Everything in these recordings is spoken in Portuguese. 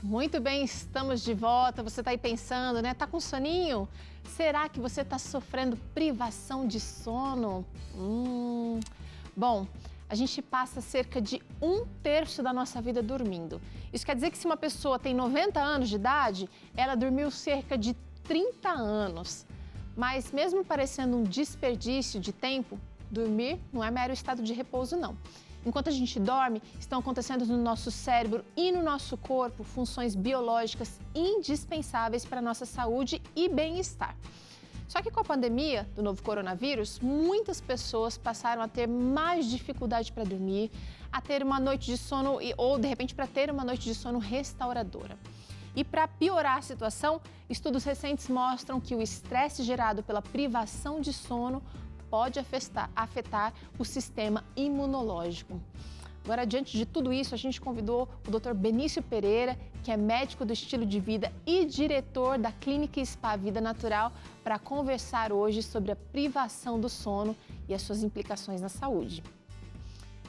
Muito bem, estamos de volta. Você está aí pensando, né? Tá com soninho? Será que você está sofrendo privação de sono? Bom, a gente passa cerca de 1/3 da nossa vida dormindo. Isso quer dizer que se uma pessoa tem 90 anos de idade, ela dormiu cerca de 30 anos. Mas mesmo parecendo um desperdício de tempo, dormir não é mero estado de repouso, não. Enquanto a gente dorme, estão acontecendo no nosso cérebro e no nosso corpo funções biológicas indispensáveis para a nossa saúde e bem-estar. Só que com a pandemia do novo coronavírus, muitas pessoas passaram a ter mais dificuldade para dormir, a ter uma noite de sono ou, de repente, para ter uma noite de sono restauradora. E para piorar a situação, estudos recentes mostram que o estresse gerado pela privação de sono pode afetar o sistema imunológico. Agora, diante de tudo isso, a gente convidou o Dr. Benício Pereira, que é médico do estilo de vida e diretor da Clínica Spa Vida Natural, para conversar hoje sobre a privação do sono e as suas implicações na saúde.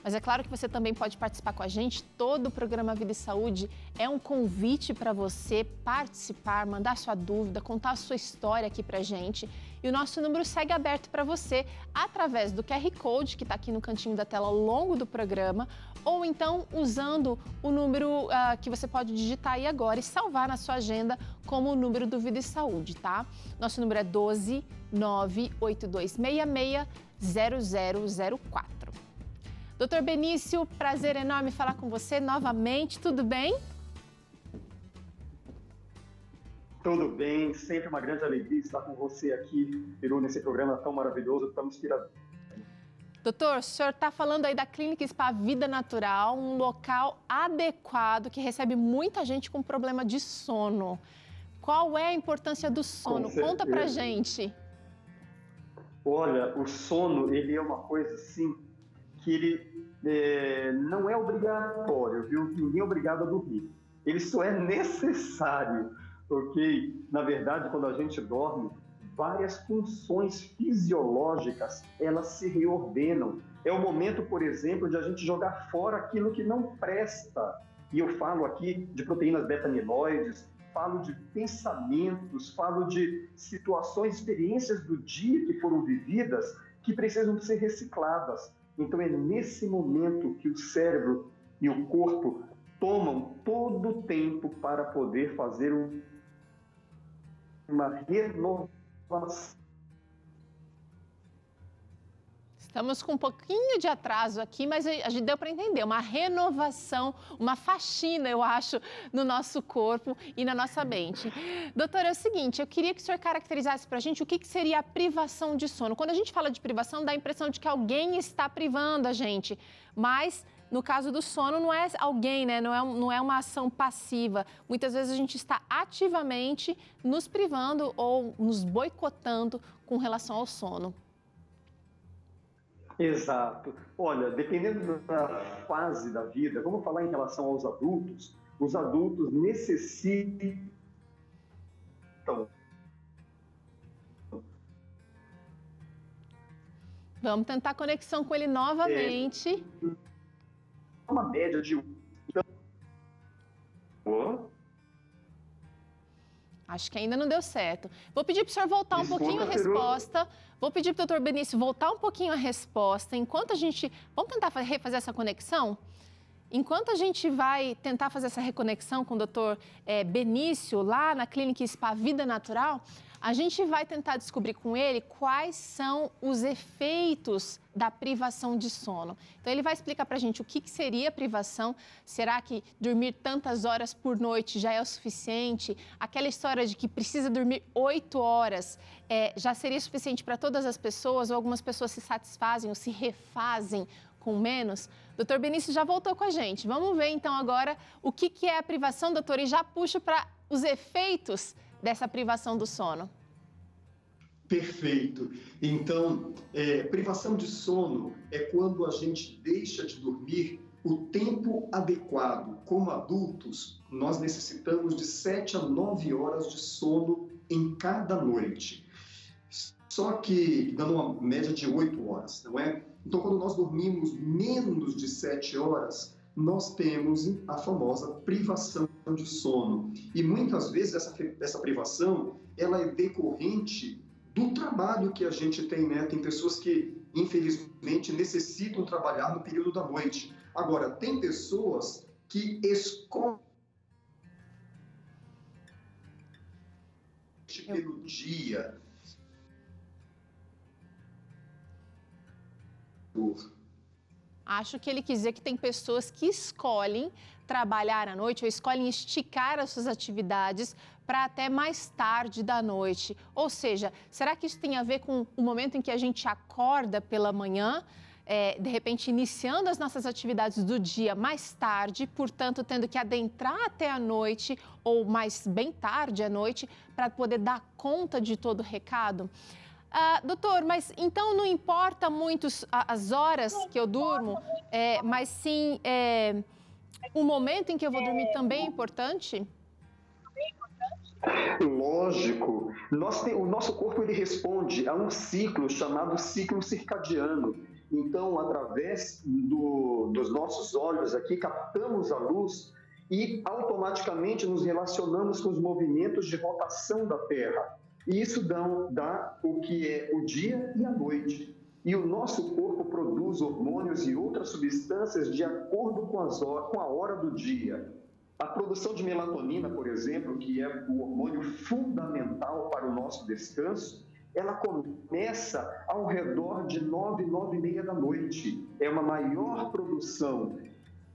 Mas é claro que você também pode participar com a gente. Todo o programa Vida e Saúde é um convite para você participar, mandar sua dúvida, contar a sua história aqui para a gente. E o nosso número segue aberto para você através do QR Code que está aqui no cantinho da tela ao longo do programa, ou então usando o número que você pode digitar aí agora e salvar na sua agenda como o número do Vida e Saúde, tá? Nosso número é 12 98266 0004. Doutor Benício, prazer enorme falar com você novamente, tudo bem? Tudo bem, sempre uma grande alegria estar com você aqui, Peru, nesse programa tão maravilhoso, tão inspirador. Doutor, o senhor está falando aí da Clínica Spa Vida Natural, um local adequado que recebe muita gente com problema de sono. Qual é a importância do sono? Conta pra gente. Olha, o sono, ele é uma coisa assim, que ele não é obrigatório, viu? Ninguém é obrigado a dormir. Ele só é necessário, ok? Na verdade, quando a gente dorme, várias funções fisiológicas, elas se reordenam. É o momento, por exemplo, de a gente jogar fora aquilo que não presta. E eu falo aqui de proteínas beta-amiloides, falo de pensamentos, falo de situações, experiências do dia que foram vividas que precisam ser recicladas. Então é nesse momento que o cérebro e o corpo tomam todo o tempo para poder fazer uma renovação. Estamos com um pouquinho de atraso aqui, mas a gente deu para entender, uma renovação, uma faxina, eu acho, no nosso corpo e na nossa mente. Doutor, é o seguinte, eu queria que o senhor caracterizasse para a gente o que seria a privação de sono. Quando a gente fala de privação, dá a impressão de que alguém está privando a gente, mas no caso do sono não é alguém, né? Não é uma ação passiva. Muitas vezes a gente está ativamente nos privando ou nos boicotando com relação ao sono. Exato. Olha, dependendo da fase da vida, vamos falar em relação aos adultos, os adultos necessitam. Vamos tentar conexão com ele novamente. Uma média de... Acho que ainda não deu certo. Vou pedir para o senhor voltar um pouquinho a resposta. Vou pedir para o doutor Benício voltar um pouquinho a resposta. Enquanto a gente... Vamos tentar refazer essa conexão? Enquanto a gente vai tentar fazer essa reconexão com o doutor Benício, lá na Clínica Spa Vida Natural, a gente vai tentar descobrir com ele quais são os efeitos da privação de sono. Então, ele vai explicar para a gente o que seria privação. Será que dormir tantas horas por noite já é o suficiente? Aquela história de que precisa dormir 8 horas já seria suficiente para todas as pessoas? Ou algumas pessoas se satisfazem ou se refazem com menos? Doutor Benício já voltou com a gente. Vamos ver, então, agora o que é a privação, doutor, e já puxo para os efeitos dessa privação do sono. Perfeito. Então, privação de sono é quando a gente deixa de dormir o tempo adequado. Como adultos, nós necessitamos de 7 a 9 horas de sono em cada noite. Só que, dando uma média de 8 horas, não é? Então, quando nós dormimos menos de 7 horas, nós temos a famosa privação de sono. E muitas vezes essa privação, ela é decorrente do trabalho que a gente tem, né? Tem pessoas que, infelizmente, necessitam trabalhar no período da noite. Agora, tem pessoas que escolhem pelo dia. Acho que ele quis dizer que tem pessoas que escolhem trabalhar à noite ou escolhem esticar as suas atividades para até mais tarde da noite. Ou seja, será que isso tem a ver com o momento em que a gente acorda pela manhã, de repente iniciando as nossas atividades do dia mais tarde, portanto tendo que adentrar até a noite ou mais bem tarde à noite para poder dar conta de todo o recado? Doutor, mas então não importa muito as horas que eu durmo, mas sim o momento em que eu vou dormir também é importante? Lógico. O nosso corpo ele responde a um ciclo chamado ciclo circadiano. Então, através dos nossos olhos aqui, captamos a luz e automaticamente nos relacionamos com os movimentos de rotação da Terra. E isso dá o que é o dia e a noite. E o nosso corpo produz hormônios e outras substâncias de acordo com a hora do dia. A produção de melatonina, por exemplo, que é o hormônio fundamental para o nosso descanso, ela começa ao redor de 9, 9h30 da noite. É uma maior produção.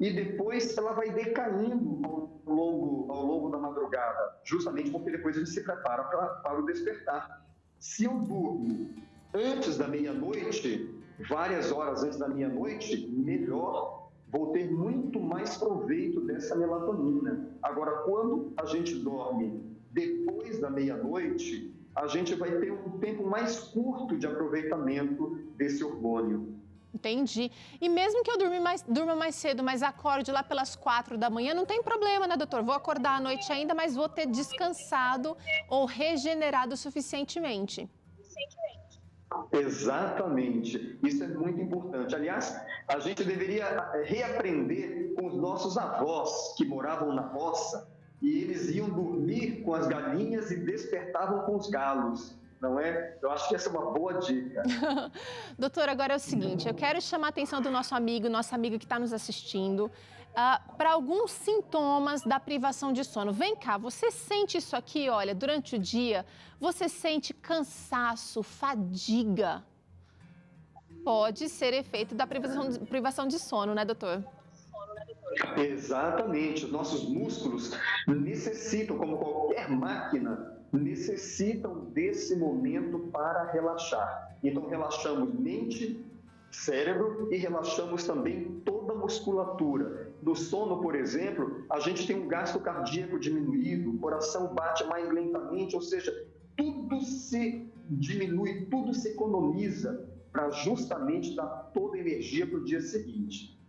E depois ela vai decaindo ao longo da madrugada, justamente porque depois a gente se prepara para o despertar. Se eu durmo antes da meia-noite, várias horas antes da meia-noite, melhor, vou ter muito mais proveito dessa melatonina. Agora, quando a gente dorme depois da meia-noite, a gente vai ter um tempo mais curto de aproveitamento desse hormônio. Entendi. E mesmo que eu durma mais cedo, mas acorde lá pelas 4 da manhã, não tem problema, né, doutor? Vou acordar à noite ainda, mas vou ter descansado ou regenerado suficientemente. Exatamente. Isso é muito importante. Aliás, a gente deveria reaprender com os nossos avós que moravam na roça e eles iam dormir com as galinhas e despertavam com os galos. Não é? Eu acho que essa é uma boa dica. Doutor, agora é o seguinte, eu quero chamar a atenção do nossa amiga que está nos assistindo, para alguns sintomas da privação de sono. Vem cá, você sente isso aqui, olha, durante o dia, você sente cansaço, fadiga? Pode ser efeito da privação de sono, né, doutor? Exatamente. Os nossos músculos necessitam, como qualquer máquina, necessitam desse momento para relaxar. Então, relaxamos mente, cérebro e relaxamos também toda a musculatura. No sono, por exemplo, a gente tem um gasto cardíaco diminuído, o coração bate mais lentamente, ou seja, tudo se diminui, tudo se economiza para justamente dar toda a energia para o dia seguinte.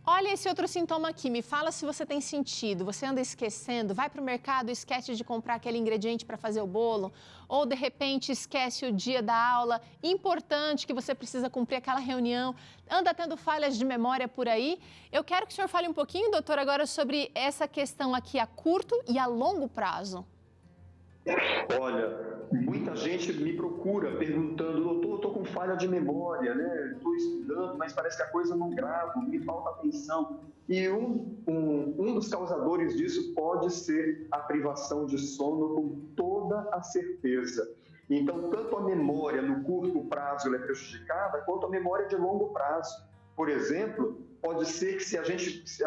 Olha esse outro sintoma aqui, me fala se você tem sentido. Você anda esquecendo, vai para o mercado e esquece de comprar aquele ingrediente para fazer o bolo, ou de repente esquece o dia da aula importante que você precisa cumprir aquela reunião, anda tendo falhas de memória por aí. Eu quero que o senhor fale um pouquinho, doutor, agora sobre essa questão aqui a curto e a longo prazo. Olha, muita gente me procura perguntando, doutor, eu estou com falha de memória, né? Estou estudando, mas parece que a coisa não grava, me falta atenção. E um dos causadores disso pode ser a privação de sono, com toda a certeza. Então, tanto a memória no curto prazo ela é prejudicada, quanto a memória de longo prazo. Por exemplo, pode ser que se a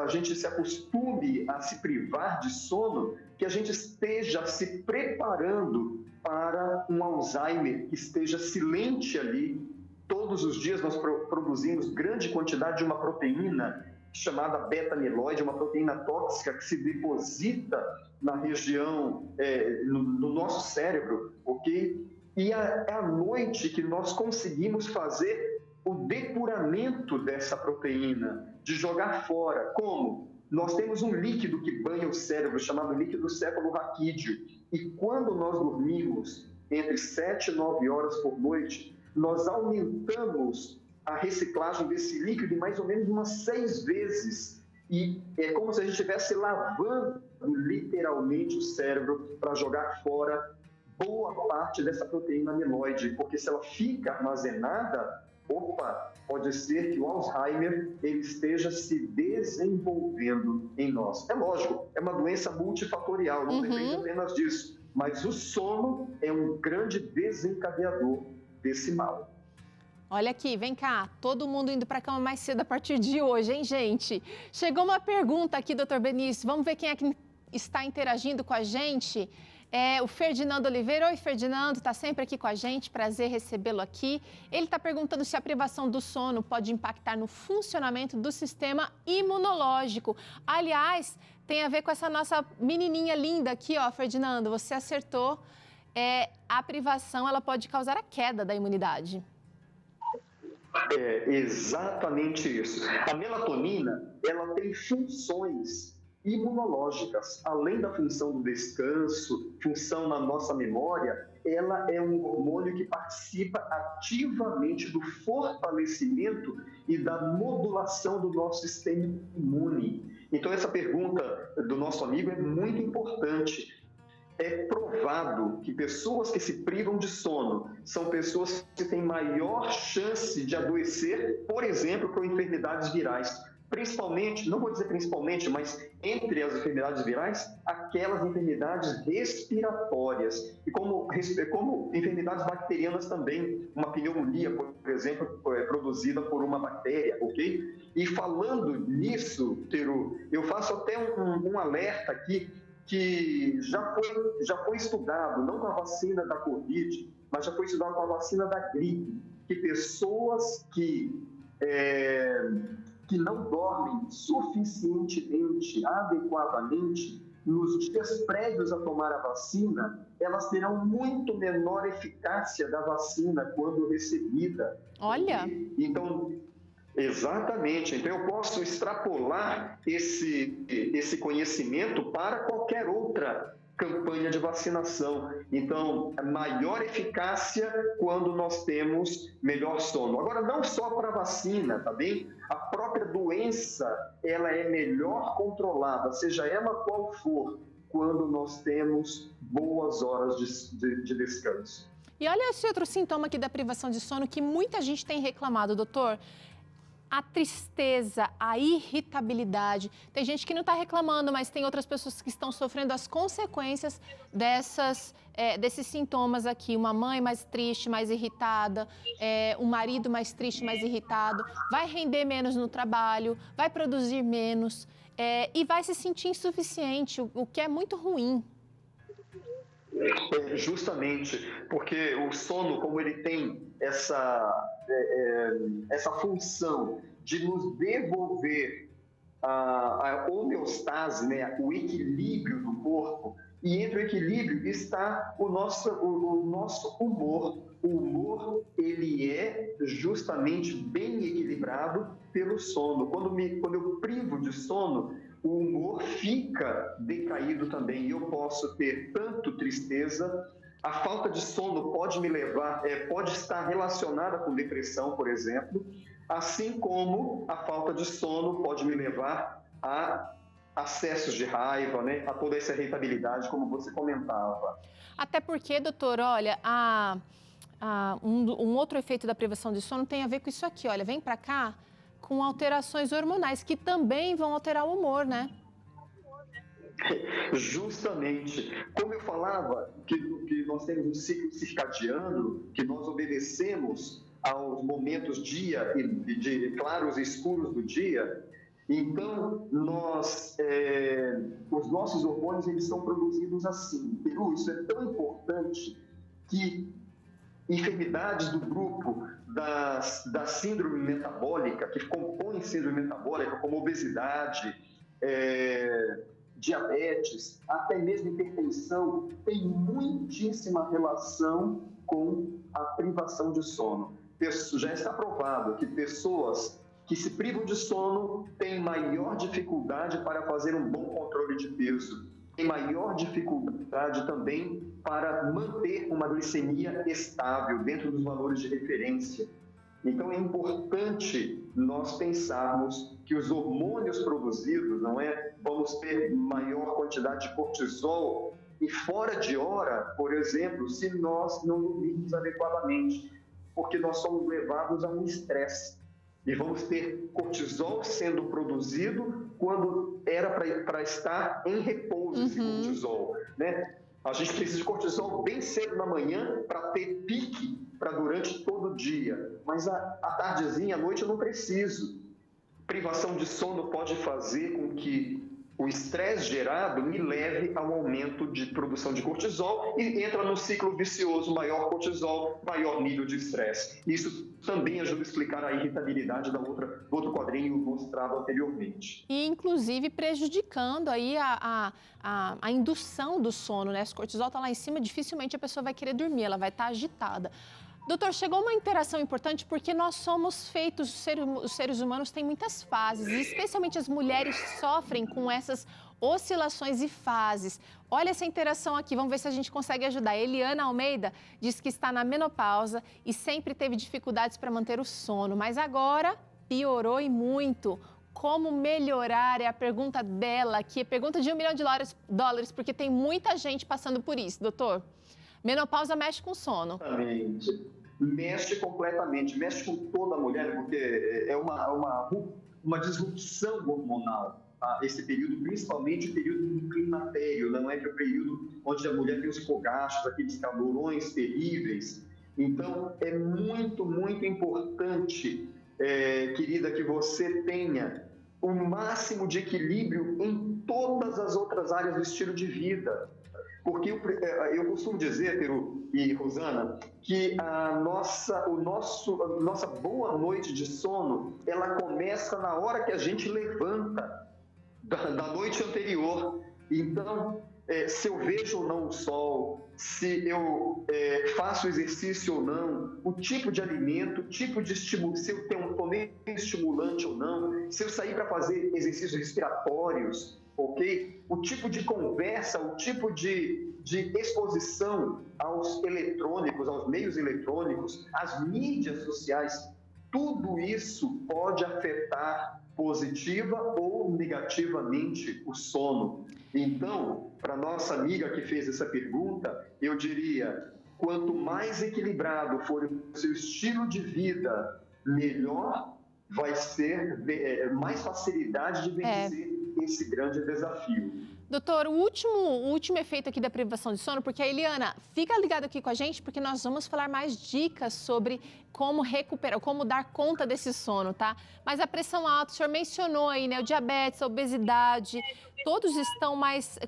gente se acostume a se privar de sono, que a gente esteja se preparando para um Alzheimer, que esteja silente ali. Todos os dias nós produzimos grande quantidade de uma proteína chamada beta-amiloide, uma proteína tóxica que se deposita na região, no nosso cérebro, ok? E é à noite que nós conseguimos fazer o depuramento dessa proteína, de jogar fora. Como? Nós temos um líquido que banha o cérebro, chamado líquido cefalorraquídeo. E quando nós dormimos entre 7 e 9 horas por noite, nós aumentamos a reciclagem desse líquido em mais ou menos umas 6 vezes. E é como se a gente estivesse lavando literalmente o cérebro para jogar fora boa parte dessa proteína amiloide, porque se ela fica armazenada, pode ser que o Alzheimer ele esteja se desenvolvendo em nós. É lógico, é uma doença multifatorial, não depende apenas disso, mas o sono é um grande desencadeador desse mal. Olha aqui, vem cá, todo mundo indo para a cama mais cedo a partir de hoje, hein, gente? Chegou uma pergunta aqui, doutor Benício, vamos ver quem é que está interagindo com a gente. O Ferdinando Oliveira. Oi, Ferdinando, está sempre aqui com a gente, prazer recebê-lo aqui. Ele está perguntando se a privação do sono pode impactar no funcionamento do sistema imunológico. Aliás, tem a ver com essa nossa menininha linda aqui, ó, Ferdinando, você acertou. A privação, ela pode causar a queda da imunidade. É exatamente isso. A melatonina, ela tem funções imunológicas, além da função do descanso, função na nossa memória, ela é um hormônio que participa ativamente do fortalecimento e da modulação do nosso sistema imune. Então, essa pergunta do nosso amigo é muito importante. É provado que pessoas que se privam de sono são pessoas que têm maior chance de adoecer, por exemplo, por enfermidades virais. Principalmente, não vou dizer principalmente, mas entre as enfermidades virais, aquelas enfermidades respiratórias. E como enfermidades bacterianas também, uma pneumonia, por exemplo, é produzida por uma bactéria, ok? E falando nisso, Teru, eu faço até um alerta aqui, que já foi estudado, não com a vacina da Covid, mas já foi estudado com a vacina da gripe, que pessoas que não dormem suficientemente, adequadamente, nos dias prévios a tomar a vacina, elas terão muito menor eficácia da vacina quando recebida. Olha! Então, exatamente. Então, eu posso extrapolar esse conhecimento para qualquer outra campanha de vacinação. Então, maior eficácia quando nós temos melhor sono. Agora, não só para a vacina, tá bem? A própria doença, ela é melhor controlada, seja ela qual for, quando nós temos boas horas de descanso. E olha esse outro sintoma aqui da privação de sono que muita gente tem reclamado, doutor. A tristeza, a irritabilidade. Tem gente que não está reclamando, mas tem outras pessoas que estão sofrendo as consequências desses sintomas aqui. Uma mãe mais triste, mais irritada, um marido mais triste, mais irritado, vai render menos no trabalho, vai produzir menos e vai se sentir insuficiente, o que é muito ruim. Justamente, porque o sono, como ele tem essa função de nos devolver a homeostase, né, o equilíbrio do corpo, e entre o equilíbrio está o nosso humor. O humor, ele é justamente bem equilibrado pelo sono. Quando eu privo de sono, o humor fica decaído também, e eu posso ter tanto tristeza. A falta de sono pode me levar, pode estar relacionada com depressão, por exemplo, assim como a falta de sono pode me levar a acessos de raiva, né? A toda essa irritabilidade, como você comentava. Até porque, doutor, olha, um outro efeito da privação de sono tem a ver com isso aqui, olha, vem pra cá, com alterações hormonais, que também vão alterar o humor, né? Justamente. Como eu falava, que nós temos um ciclo circadiano, que nós obedecemos aos momentos dia e de claros e escuros do dia, então os nossos hormônios eles são produzidos assim. Peru, isso é tão importante que enfermidades do grupo da síndrome metabólica, que compõem síndrome metabólica, como obesidade, diabetes, até mesmo hipertensão, tem muitíssima relação com a privação de sono. Já está provado que pessoas que se privam de sono têm maior dificuldade para fazer um bom controle de peso, tem maior dificuldade também para manter uma glicemia estável dentro dos valores de referência. Então é importante nós pensarmos que os hormônios produzidos, não é? Vamos ter maior quantidade de cortisol e fora de hora, por exemplo, se nós não dormirmos adequadamente, porque nós somos levados a um estresse. E vamos ter cortisol sendo produzido quando era para estar em repouso esse cortisol, né? A gente precisa de cortisol bem cedo na manhã para ter pique para durante todo o dia. Mas à tardezinha, à noite, eu não preciso. Privação de sono pode fazer com que o estresse gerado me leve ao aumento de produção de cortisol e entra no ciclo vicioso, maior cortisol, maior nível de estresse. Isso também ajuda a explicar a irritabilidade do outro quadrinho mostrado anteriormente. E, inclusive, prejudicando aí a indução do sono, né? Se o cortisol está lá em cima, dificilmente a pessoa vai querer dormir, ela vai estar agitada. Doutor, chegou uma interação importante porque nós somos feitos, os seres humanos têm muitas fases, e especialmente as mulheres sofrem com essas oscilações e fases. Olha essa interação aqui, vamos ver se a gente consegue ajudar. Eliana Almeida diz que está na menopausa e sempre teve dificuldades para manter o sono, mas agora piorou e muito. Como melhorar? É a pergunta dela, que é pergunta de $1 milhão, porque tem muita gente passando por isso, doutor. Menopausa mexe com o sono. Exatamente. Mexe completamente, mexe com toda a mulher, porque é uma disrupção hormonal. Esse período, principalmente o período do climatério, não é que é o período onde a mulher tem os fogachos, aqueles calorões terríveis. Então, é muito, muito importante, querida, que você tenha o máximo de equilíbrio em todas as outras áreas do estilo de vida. Porque eu costumo dizer, Peru e Rosana, que a nossa boa noite de sono, ela começa na hora que a gente levanta da noite anterior. Então, se eu vejo ou não o sol, se eu faço exercício ou não, o tipo de alimento, o tipo de estímulo, se eu tomei estimulante ou não, se eu sair para fazer exercícios respiratórios, ok? O tipo de conversa, o tipo de exposição aos eletrônicos, aos meios eletrônicos, às mídias sociais, tudo isso pode afetar positiva ou negativamente o sono. Então, para nossa amiga que fez essa pergunta, eu diria, quanto mais equilibrado for o seu estilo de vida, melhor vai ser, mais facilidade de vencer esse grande desafio. Doutor, o último efeito aqui da privação de sono, porque a Eliana, fica ligado aqui com a gente, porque nós vamos falar mais dicas sobre como recuperar, como dar conta desse sono, tá? Mas a pressão alta, o senhor mencionou aí, né? O diabetes, a obesidade, todos estão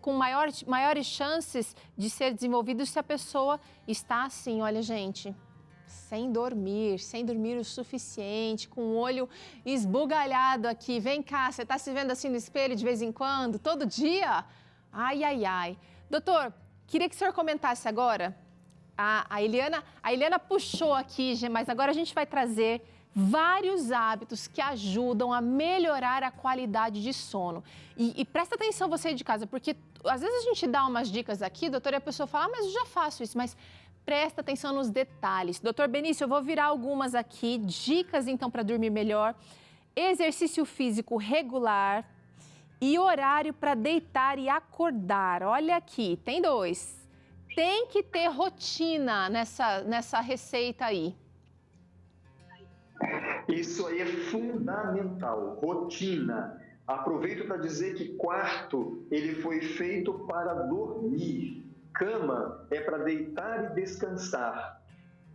com maiores chances de ser desenvolvidos se a pessoa está assim, olha, gente, sem dormir o suficiente, com o olho esbugalhado aqui. Vem cá, você está se vendo assim no espelho de vez em quando, todo dia? Ai, ai, ai. Doutor, queria que o senhor comentasse agora. A Eliana puxou aqui, mas agora a gente vai trazer vários hábitos que ajudam a melhorar a qualidade de sono. E presta atenção você aí de casa, porque às vezes a gente dá umas dicas aqui, doutor, e a pessoa fala, mas eu já faço isso, mas presta atenção nos detalhes. Doutor Benício, eu vou virar algumas aqui, dicas então para dormir melhor, exercício físico regular e horário para deitar e acordar. Olha aqui, tem 2. Tem que ter rotina nessa receita aí. Isso aí é fundamental, rotina. Aproveito para dizer que quarto, ele foi feito para dormir. Cama é para deitar e descansar.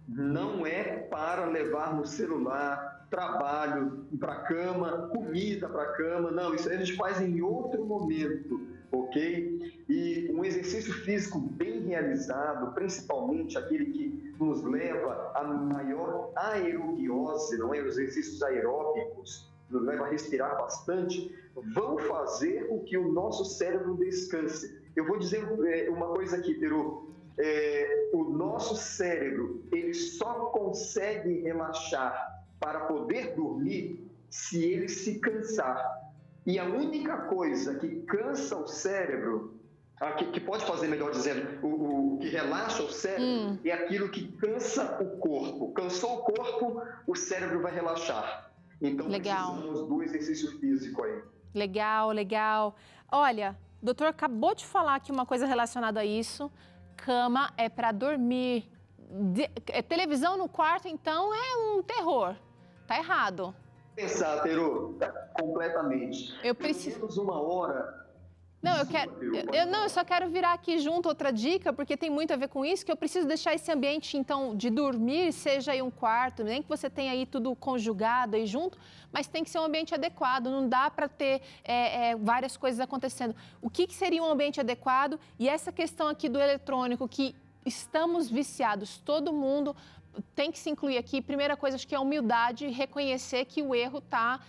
Não é para levar no celular, trabalho para a cama, comida para a cama. Não, isso a gente faz em outro momento, ok? E um exercício físico bem realizado, principalmente aquele que nos leva a maior aerobiose, não é? Os exercícios aeróbicos, nos leva a respirar bastante, vão fazer com que o nosso cérebro descanse. Eu vou dizer uma coisa aqui, Peru. O nosso cérebro, ele só consegue relaxar para poder dormir se ele se cansar. E a única coisa que cansa o cérebro que pode fazer, melhor dizendo, o que relaxa o cérebro é aquilo que cansa o corpo. Cansou o corpo, o cérebro vai relaxar. Então, precisamos do exercício físico aí. Legal, legal. Olha, o doutor acabou de falar aqui uma coisa relacionada a isso. Cama é para dormir. Televisão no quarto, então, é um terror. Tá errado. Pensar, Teru, completamente. Eu preciso... Pelo menos uma hora... Não, eu só quero virar aqui junto outra dica, porque tem muito a ver com isso, que eu preciso deixar esse ambiente, então, de dormir, seja aí um quarto, nem que você tenha aí tudo conjugado aí junto, mas tem que ser um ambiente adequado, não dá para ter várias coisas acontecendo. O que seria um ambiente adequado? E essa questão aqui do eletrônico, que estamos viciados, todo mundo tem que se incluir aqui. Primeira coisa, acho que é a humildade, reconhecer que o erro tá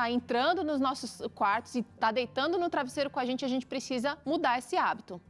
entrando nos nossos quartos e tá deitando no travesseiro com a gente precisa mudar esse hábito.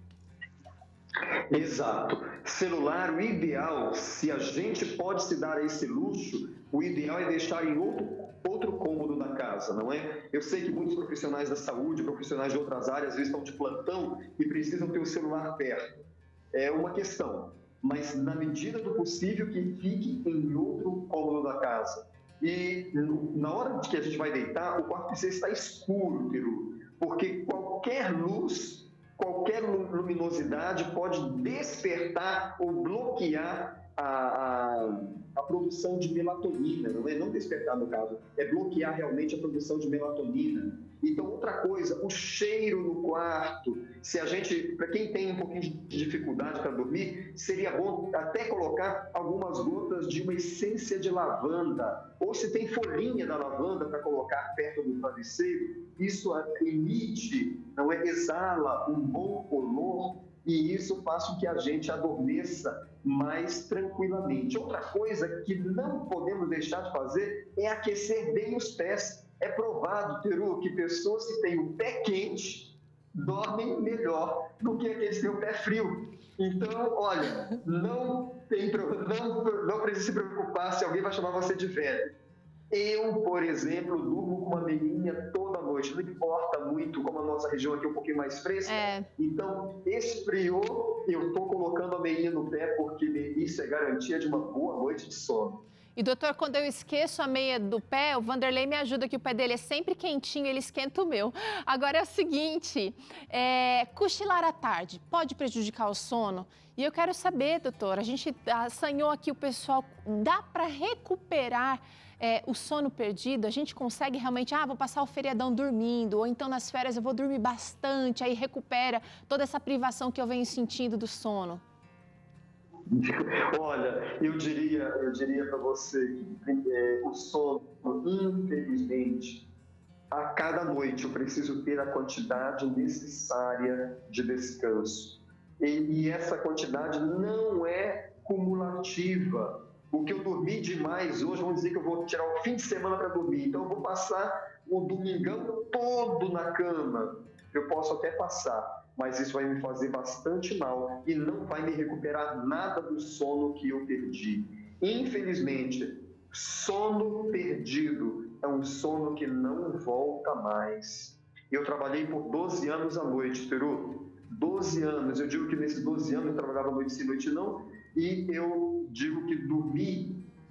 Exato. Celular, o ideal, se a gente pode se dar esse luxo, o ideal é deixar em outro cômodo da casa, não é? Eu sei que muitos profissionais da saúde, profissionais de outras áreas, às vezes estão de plantão e precisam ter o celular perto. É uma questão, mas na medida do possível que fique em outro cômodo da casa. E na hora que a gente vai deitar, o quarto precisa estar escuro, Teru, porque qualquer luz, qualquer luminosidade pode despertar ou bloquear a produção de melatonina, não é? Não despertar, no caso, é bloquear realmente a produção de melatonina. Então, outra coisa, o cheiro no quarto. Se a gente, para quem tem um pouquinho de dificuldade para dormir, seria bom até colocar algumas gotas de uma essência de lavanda. Ou se tem folhinha da lavanda para colocar perto do travesseiro, isso emite, não é? Exala um bom olor e isso faz com que a gente adormeça mais tranquilamente. Outra coisa que não podemos deixar de fazer é aquecer bem os pés. É provado, Teru, que pessoas que têm o pé quente dormem melhor do que aqueles que têm o pé frio. Então, olha, não precisa se preocupar se alguém vai chamar você de velho. Eu, por exemplo, durmo com uma meinha toda noite. Não importa muito, como a nossa região aqui é um pouquinho mais fresca. Então, esfriou, eu estou colocando a meinha no pé, porque isso é garantia de uma boa noite de sono. E, doutor, quando eu esqueço a meia do pé, o Vanderlei me ajuda, que o pé dele é sempre quentinho, ele esquenta o meu. Agora é o seguinte, cochilar à tarde pode prejudicar o sono? E eu quero saber, doutor, a gente assanhou aqui o pessoal, dá para recuperar o sono perdido? A gente consegue realmente, vou passar o feriadão dormindo, ou então nas férias eu vou dormir bastante, aí recupera toda essa privação que eu venho sentindo do sono? Olha, eu diria para você que o sono, infelizmente, a cada noite eu preciso ter a quantidade necessária de descanso. E essa quantidade não é cumulativa. O que eu dormi demais hoje, vamos dizer que eu vou tirar o fim de semana para dormir, então eu vou passar o domingão todo na cama. Eu posso até passar, mas isso vai me fazer bastante mal e não vai me recuperar nada do sono que eu perdi. Infelizmente, sono perdido é um sono que não volta mais. Eu trabalhei por 12 anos à noite, Teru. 12 anos. Eu digo que nesses 12 anos eu trabalhava noite sim, noite não, e eu digo que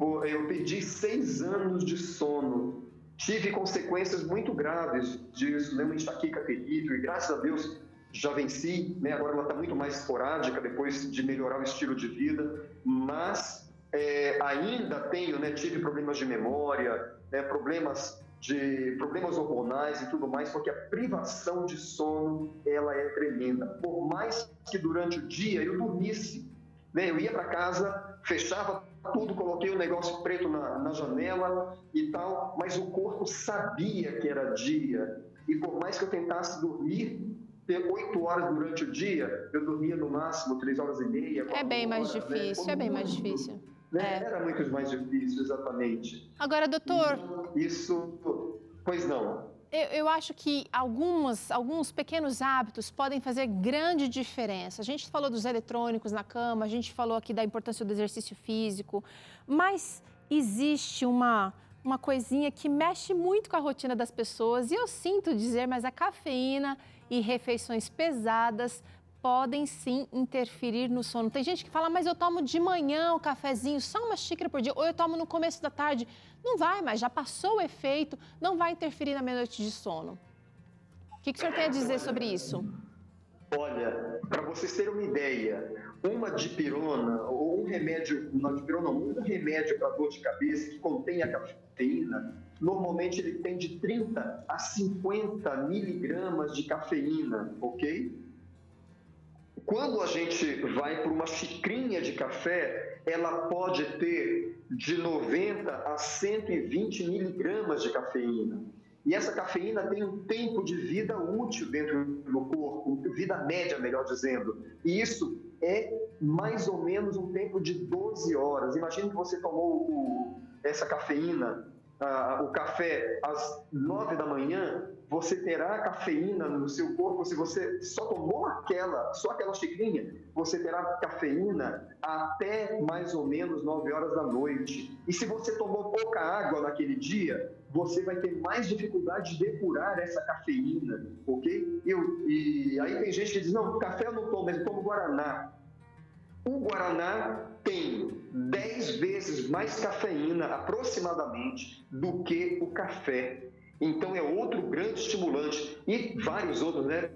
eu perdi 6 anos de sono. Tive consequências muito graves disso, né? Uma enxaqueca terrível, e graças a Deus já venci, né? Agora ela está muito mais esporádica depois de melhorar o estilo de vida, mas ainda tenho, né? Tive problemas de memória, né? problemas hormonais e tudo mais, porque a privação de sono, ela é tremenda. Por mais que durante o dia eu dormisse, né? Eu ia para casa, fechava tudo, coloquei um negócio preto na janela e tal, mas o corpo sabia que era dia. E por mais que eu tentasse dormir 8 horas durante o dia, eu dormia no máximo 3 horas e meia. É bem mais difícil, né? é bem mais difícil. Era muito mais difícil, exatamente. Agora, doutor... Pois não. Eu acho que alguns pequenos hábitos podem fazer grande diferença. A gente falou dos eletrônicos na cama, a gente falou aqui da importância do exercício físico, mas existe uma uma coisinha que mexe muito com a rotina das pessoas. E eu sinto dizer, mas a cafeína e refeições pesadas podem sim interferir no sono. Tem gente que fala, mas eu tomo de manhã o cafezinho, só uma xícara por dia, ou eu tomo no começo da tarde. Não vai, mas já passou o efeito, não vai interferir na minha noite de sono. O que o senhor tem a dizer sobre isso? Olha, para vocês terem uma ideia, uma dipirona, ou um remédio, não dipirona, um remédio para dor de cabeça que contém a cafeína, normalmente ele tem de 30 a 50 miligramas de cafeína, ok? Quando a gente vai para uma xicrinha de café, ela pode ter de 90 a 120 miligramas de cafeína. E essa cafeína tem um tempo de vida útil dentro do corpo, vida média, melhor dizendo. E isso é mais ou menos um tempo de 12 horas. Imagine que você tomou essa cafeína, o café às 9 da manhã, você terá cafeína no seu corpo. Se você só tomou só aquela xicrinha, você terá cafeína até mais ou menos 9 horas da noite. E se você tomou pouca água naquele dia, você vai ter mais dificuldade de depurar essa cafeína, ok? E aí tem gente que diz, não, café eu não tomo, mas eu tomo Guaraná. O Guaraná tem 10 vezes mais cafeína, aproximadamente, do que o café. Então é outro grande estimulante. E vários outros, né?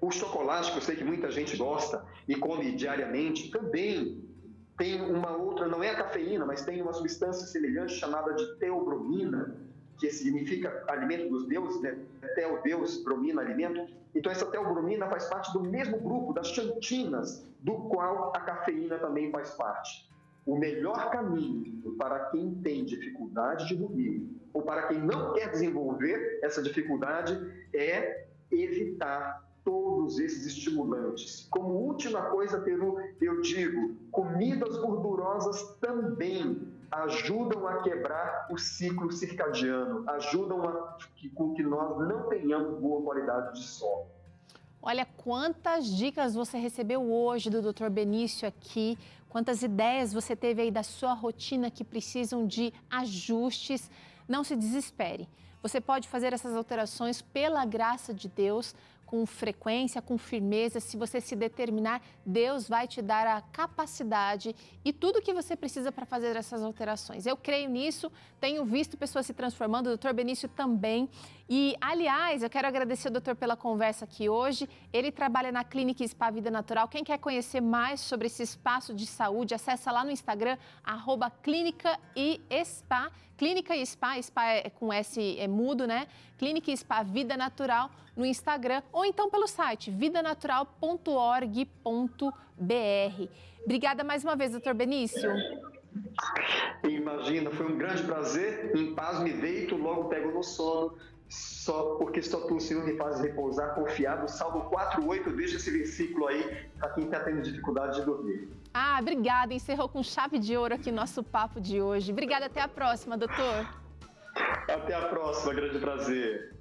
O chocolate, que eu sei que muita gente gosta e come diariamente, também tem uma outra, não é a cafeína, mas tem uma substância semelhante chamada de teobromina, que significa alimento dos deuses, né? Teo, Deus, bromina, alimento. Então essa teobromina faz parte do mesmo grupo das xantinas, do qual a cafeína também faz parte. O melhor caminho para quem tem dificuldade de dormir, ou para quem não quer desenvolver essa dificuldade, é evitar todos esses estimulantes. Como última coisa, Peru, eu digo, comidas gordurosas também ajudam a quebrar o ciclo circadiano, ajudam com que nós não tenhamos boa qualidade de sono. Olha quantas dicas você recebeu hoje do Dr. Benício aqui, quantas ideias você teve aí da sua rotina que precisam de ajustes. Não se desespere. Você pode fazer essas alterações pela graça de Deus, com frequência, com firmeza. Se você se determinar, Deus vai te dar a capacidade e tudo o que você precisa para fazer essas alterações. Eu creio nisso, tenho visto pessoas se transformando, o Dr. Benício também. E, aliás, eu quero agradecer ao doutor pela conversa aqui hoje. Ele trabalha na Clínica e Spa Vida Natural. Quem quer conhecer mais sobre esse espaço de saúde, acessa lá no Instagram, @Clínica e Spa. Clínica e Spa, Spa é com S, é mudo, né? Clínica e Spa Vida Natural no Instagram ou então pelo site vidanatural.org.br. Obrigada mais uma vez, doutor Benício. Imagina, foi um grande prazer. Em paz me deito, logo pego no sono. Porque só tu, Senhor, me faz repousar confiado. Salmo 4:8, deixa esse versículo aí para quem está tendo dificuldade de dormir. Obrigada. Encerrou com chave de ouro aqui nosso papo de hoje. Obrigada, até a próxima, doutor. Até a próxima, grande prazer.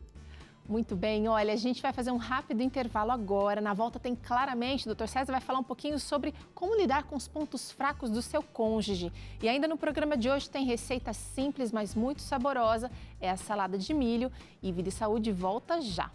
Muito bem, olha, a gente vai fazer um rápido intervalo agora. Na volta tem claramente, o Dr. César vai falar um pouquinho sobre como lidar com os pontos fracos do seu cônjuge. E ainda no programa de hoje tem receita simples, mas muito saborosa, é a salada de milho. E Vida e Saúde volta já.